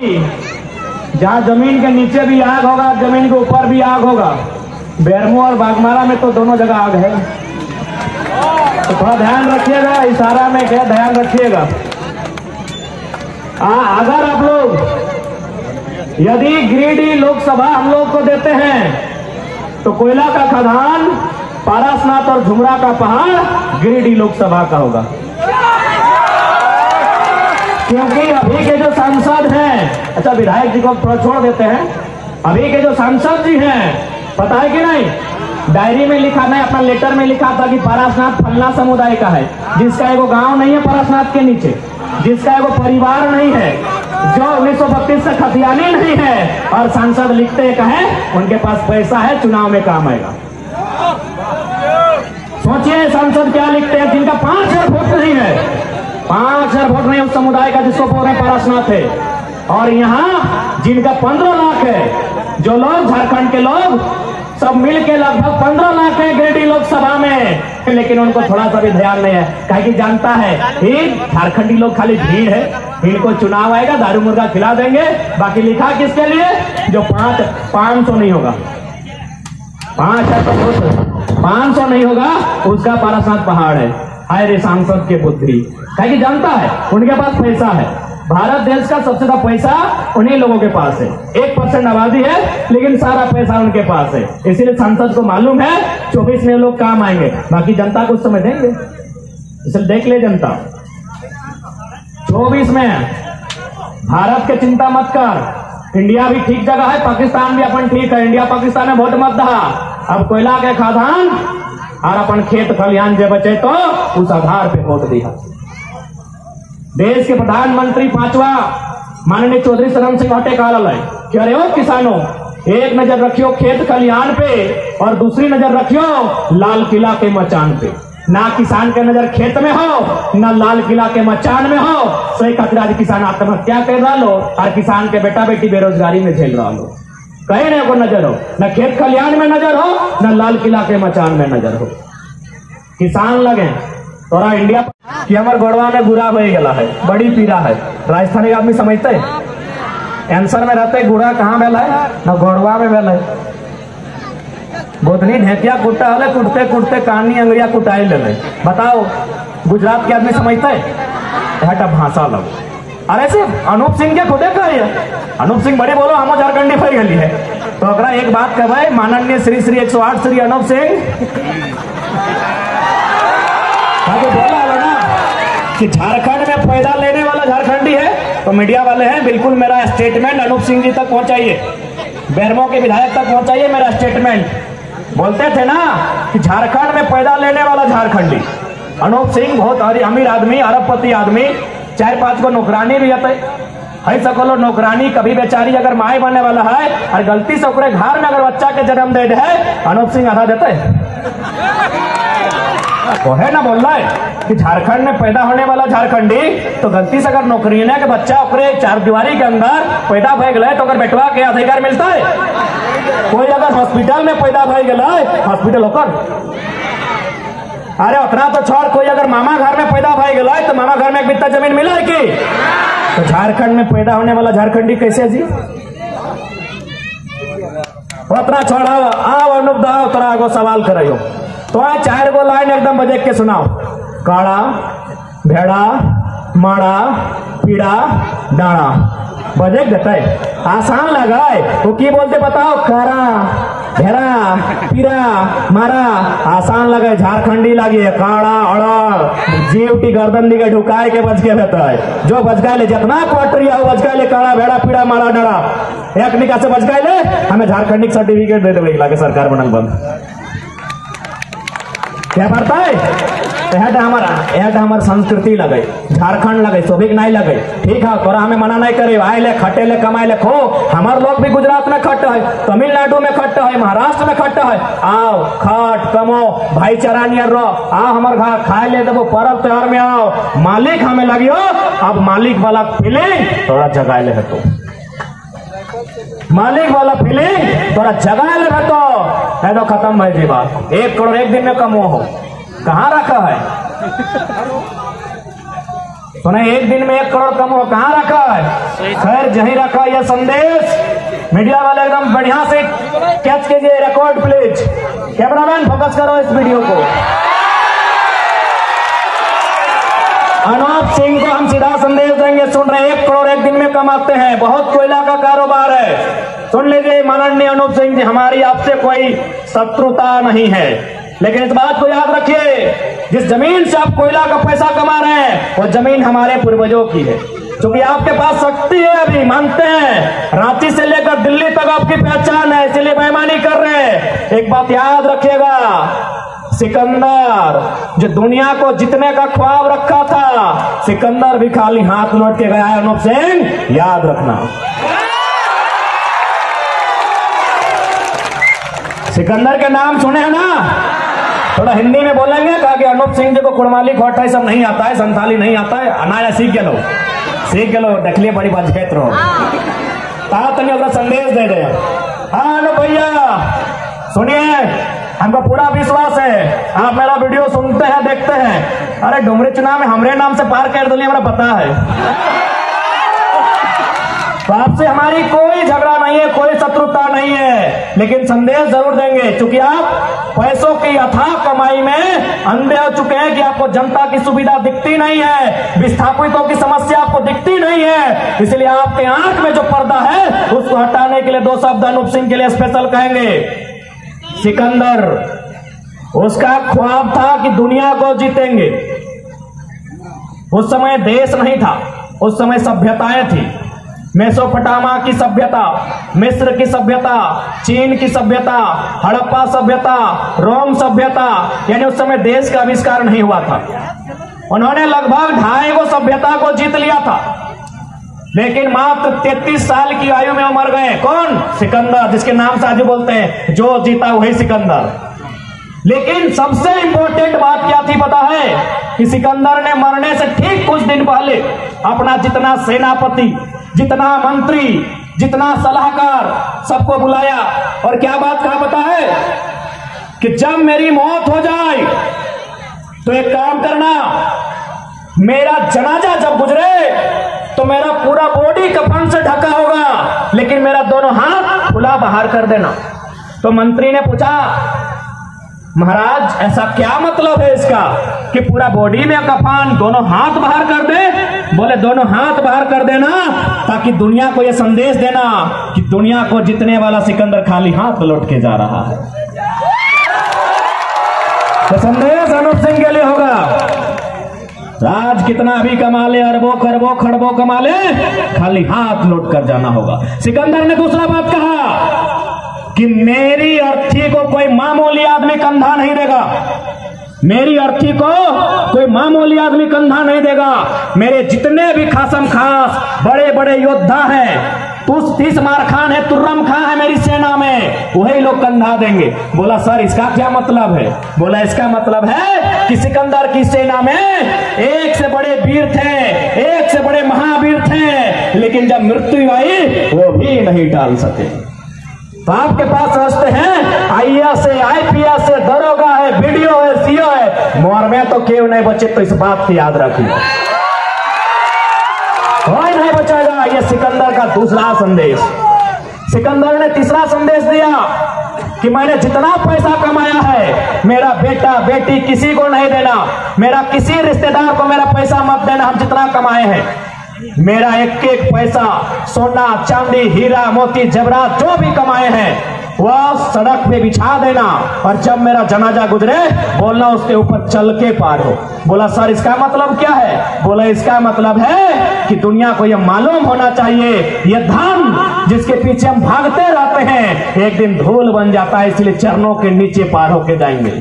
जहाँ जमीन के नीचे भी आग होगा, जमीन के ऊपर भी आग होगा। बेरमो और बागमारा में तो दोनों जगह आग है, तो थोड़ा ध्यान रखिएगा। इशारा में क्या ध्यान रखिएगा। अगर आप लोग यदि गिरिडीह लोकसभा हम लोग को देते हैं तो कोयला का खदान, पारसनाथ और झुमरा का पहाड़ गिरिडीह लोकसभा का होगा। क्योंकि अभी के जो सांसद हैं, अच्छा विधायक जी को थोड़ा छोड़ देते हैं, अभी के जो सांसद जी हैं, पता है कि नहीं, डायरी में लिखा, मैं अपना लेटर में लिखा था कि पारसनाथ फलना समुदाय का है, जिसका एगो गांव नहीं है पारसनाथ के नीचे, जिसका एगो परिवार नहीं है, जो 1932 से खतियानी नहीं है, और सांसद लिखते कहें उनके पास पैसा है, चुनाव में काम आएगा। सोचिए सांसद क्या लिखते हैं, जिनका 5,000 वोट नहीं है, 5,000 वोट नहीं उस समुदाय का जिसको बोल रहे पारसनाथ है, और यहाँ जिनका 15 लाख है, जो लोग झारखंड के लोग सब मिलके लगभग 15 लाख है गिरिडीह लोकसभा में, लेकिन उनको थोड़ा सा भी ध्यान नहीं है। कहे कि जानता है झारखंडी लोग खाली भीड़ है, इनको चुनाव आएगा दारू मुर्गा खिला देंगे, बाकी लिखा किसके लिए, जो 500 नहीं होगा, 500 नहीं होगा, उसका पारसनाथ पहाड़ है। हाय रे सांसद के बुद्धि, कहे कि जानता है उनके पास पैसा है। भारत देश का सबसे ज्यादा पैसा उन्हीं लोगों के पास है, 1% आबादी है, लेकिन सारा पैसा उनके पास है। इसीलिए सांसद को मालूम है 24 में लोग काम आएंगे, बाकी जनता को उस समय देंगे। इसलिए देख ले जनता, 24 में भारत के चिंता मत कर, इंडिया भी ठीक जगह है, पाकिस्तान भी अपन ठीक है, इंडिया पाकिस्तान में वोट मत दहा। अब कोयला के खादान और अपन खेत खलिहान जे बचे तो उस आधार पे वोट दिया। देश के प्रधानमंत्री 5वां माननीय चौधरी चरण सिंह हटे कह रहा है कि अरे ओ किसानों, एक नजर रखियो खेत खलिहान पे और दूसरी नजर रखियो लाल किला के मचान पे। ना किसान के नजर खेत में हो, ना लाल किला के मचान में हो। सही खातिर किसान आत्महत्या कर रहा लो और किसान के बेटा बेटी बेरोजगारी में झेल रहा लो। कहीं ना को नजर हो, न खेत खलिहान में नजर हो, न लाल किला के मचान में नजर हो। किसान लगे तोरा इंडिया कि हमारे गोड़वा में गुड़ा बह गया है, बड़ी पीड़ा है। राजस्थानी आदमी समझते हैं, आंसर में रहते गुड़ा कहाँ बेल है, न गोड़वा में बेल है। गोदनी ढेकिया कुटा हले, कुटते कुटते कानी अंगड़िया कुटाई ले। बताओ गुजरात के आदमी समझते हैं हटा भाषा लग। अरे सिर्फ अनूप सिंह के खुदे का है, अनूप सिंह बड़े बोलो हम झारखंडी फैल गई है, तो अगर एक बात कहवाए माननीय श्री श्री 108 श्री अनूप सिंह बोला ना कि झारखंड में पैदा लेने वाला झारखंडी है, तो मीडिया वाले हैं बिल्कुल मेरा स्टेटमेंट अनूप सिंह जी तक पहुंचाइए, बेरमो के विधायक तक पहुंचाइए मेरा स्टेटमेंट। बोलते थे ना कि झारखंड में पैदा लेने वाला झारखंडी अनूप सिंह बहुत अमीर आदमी, अरबपति आदमी, 4-5 को नौकरानी भी है सकोलो नौकरानी। कभी बेचारी अगर माए बनने वाला है और गलती से ओकरे घर में अगर बच्चा के जन्म दे है, अनूप सिंह आधा देते वो है ना। बोल रहा है कि झारखंड में पैदा होने वाला झारखंडी तो गलती से अगर नौकरी के बच्चा ओकरे 4 दीवारी के अंदर पैदा भय गए तो अगर बेटवा के अधिकार मिलता है। कोई अगर हॉस्पिटल में पैदा भय गए, हॉस्पिटल होकर अरे उतना तो छोड़, कोई अगर मामा घर में पैदा भय गए तो मामा घर में एक बित्ता जमीन मिला है कि? तो झारखंड में पैदा होने वाला झारखंडी कैसे जी? उतना छोड़ा आओ अनुप दाओ तोरा एगो सवाल करो तो 4 गो लाइन एकदम बजेक के सुनाओ। काड़ा भेड़ा माड़ा पीड़ा डाड़ा बजेक देते आसान लगाए वो की बोलते बताओ? काड़ा भेड़ा पीड़ा मारा आसान लगे, झारखंडी लगे काड़ा अड़ा जीवटी गर्दन दिखे ढुकाए के बच के रहता है। जो बच गए ले जितना क्वार्टरिया हो बच गए ले, काड़ा भेड़ा पीड़ा मारा डरा एक निकाह से बच गए ले, हमें झारखंडी सर्टिफिकेट दे देवे लागे सरकार बनल बंद। क्या पड़ता है? हमारा संस्कृति लगे, झारखंड लगे, सोभिक नहीं लगे। ठीक है तोरा हमें मना नहीं करे, आए ले खटे ले कमाए ले खो। हमारे लोग भी गुजरात में खट है, तमिलनाडु में खट है, महाराष्ट्र में खट है। आओ खट कमो भाईचारा नियर रहो, आओ हमारे घर खाए ले देवो, पर्व त्योहार में आओ। मालिक हमें लगियो, अब मालिक वाला फीलिंग थोड़ा जगा ले है, तो मालिक वाला फीलिंग थोड़ा जगा ले है तो खत्म है जी बात। 1 करोड़ एक दिन में कमो हो, कहाँ रखा है? सुने, एक दिन में 1 करोड़ कम हो, कहाँ रखा है? खैर जहीं रखा यह संदेश। मीडिया वाले एकदम बढ़िया से कैच कीजिए, रिकॉर्ड प्लीज। कैमरामैन फोकस करो इस वीडियो को। अनूप सिंह को हम सीधा संदेश देंगे। सुन रहे, 1 करोड़ एक दिन में कमाते हैं, बहुत कोयला का कारोबार है। सुन लीजिए माननीय अनूप सिंह जी, हमारी आपसे कोई शत्रुता नहीं है, लेकिन इस बात को याद रखिए, जिस जमीन से आप कोयला का पैसा कमा रहे हैं वो जमीन हमारे पूर्वजों की है। क्योंकि आपके पास शक्ति है, अभी मानते हैं, रांची से लेकर दिल्ली तक आपकी पहचान है, इसलिए बेईमानी कर रहे हैं। एक बात याद रखिएगा, सिकंदर जो दुनिया को जीतने का ख्वाब रखा था, सिकंदर भी खाली हाथ लौट के गया है। अनूप सिंह याद रखना। सिकंदर के नाम सुने हैं ना? थोड़ा हिंदी में बोलेंगे, कहा कि अनूप सिंह जी को कुड़माली खोटा सब नहीं आता है, संथाली नहीं आता है, अनाया सीख गलो, सीख गलो, देख लिए बड़ी बात खेत रहो। तनी अपना संदेश दे दे। हाँ अनूप भैया सुनिए, हमको पूरा विश्वास है आप मेरा वीडियो सुनते हैं, देखते हैं। अरे डुमरी चुनाव में हमरे नाम से पार कर दिल्ली, हमें पता है। तो आपसे हमारी कोई झगड़ा नहीं है, कोई शत्रुता नहीं है, लेकिन संदेश जरूर देंगे। क्योंकि आप पैसों की अथाह कमाई में अंधे हो चुके हैं कि आपको जनता की सुविधा दिखती नहीं है, विस्थापितों की समस्या आपको दिखती नहीं है, इसलिए आपके आंख में जो पर्दा है उसको हटाने के लिए 2 शब्द अनूप सिंह के लिए स्पेशल कहेंगे। सिकंदर, उसका ख्वाब था कि दुनिया को जीतेंगे। उस समय देश नहीं था, उस समय सभ्यताएं थी। मेसोपोटामा की सभ्यता, मिस्र की सभ्यता, चीन की सभ्यता, हड़प्पा सभ्यता, रोम सभ्यता, यानी उस समय देश का आविष्कार नहीं हुआ था। उन्होंने लगभग 2.5 सभ्यता को जीत लिया था, लेकिन मात्र 33 साल की आयु में वो मर गए। कौन? सिकंदर, जिसके नाम से आज बोलते हैं जो जीता वही सिकंदर। लेकिन सबसे इंपॉर्टेंट बात क्या थी पता है? कि सिकंदर ने मरने से ठीक कुछ दिन पहले अपना जितना सेनापति, जितना मंत्री, जितना सलाहकार, सबको बुलाया और क्या बात कहा पता है? कि जब मेरी मौत हो जाए तो एक काम करना, मेरा जनाजा जब गुजरे तो मेरा पूरा बॉडी कफन से ढका होगा, लेकिन मेरा दोनों हाथ खुला बाहर कर देना। तो मंत्री ने पूछा, महाराज ऐसा क्या मतलब है इसका कि पूरा बॉडी में कफन, दोनों हाथ बाहर कर दे? बोले दोनों हाथ बाहर कर देना ताकि दुनिया को यह संदेश देना कि दुनिया को जीतने वाला सिकंदर खाली हाथ लौट के जा रहा है। तो संदेश अनूप सिंह के लिए होगा, आज कितना भी कमा ले, अरबों खरबों खरबों कमा ले, खाली हाथ लौट कर जाना होगा। सिकंदर ने दूसरा बात कहा कि मेरी अर्थी को कोई मामूली आदमी कंधा नहीं देगा, मेरी अर्थी को कोई मामूली आदमी कंधा नहीं देगा। मेरे जितने भी खासम खास बड़े बड़े योद्धा हैं, 30 मार खान है, तुर्रम खान है मेरी सेना में, वही लोग कंधा देंगे। बोला सर इसका क्या मतलब है? बोला इसका मतलब है कि सिकंदर की सेना में एक से बड़े वीर थे, एक से बड़े महावीर थे, लेकिन जब मृत्यु आई वो भी नहीं टाल सके। तो आपके पास रास्ते हैं, आईएएस है, आईपीएस है, दरोगा है, बीडीओ है, सीओ है, मोर में तो क्यों नहीं बचे? तो इस बात की याद रखिए, कोई नहीं बचाएगा। यह सिकंदर का दूसरा संदेश। सिकंदर ने तीसरा संदेश दिया कि मैंने जितना पैसा कमाया है मेरा बेटा बेटी किसी को नहीं देना, मेरा किसी रिश्तेदार को मेरा पैसा मत देना। हम जितना कमाए हैं, मेरा एक एक पैसा, सोना चांदी हीरा मोती जबरात जो भी कमाए हैं वह सड़क पे बिछा देना, और जब मेरा जनाजा गुजरे बोलना उसके ऊपर चल के पार हो। बोला सर इसका मतलब क्या है? बोला इसका मतलब है कि दुनिया को यह मालूम होना चाहिए यह धन जिसके पीछे हम भागते रहते हैं एक दिन धूल बन जाता है, इसलिए चरणों के नीचे पार होके जाएंगे।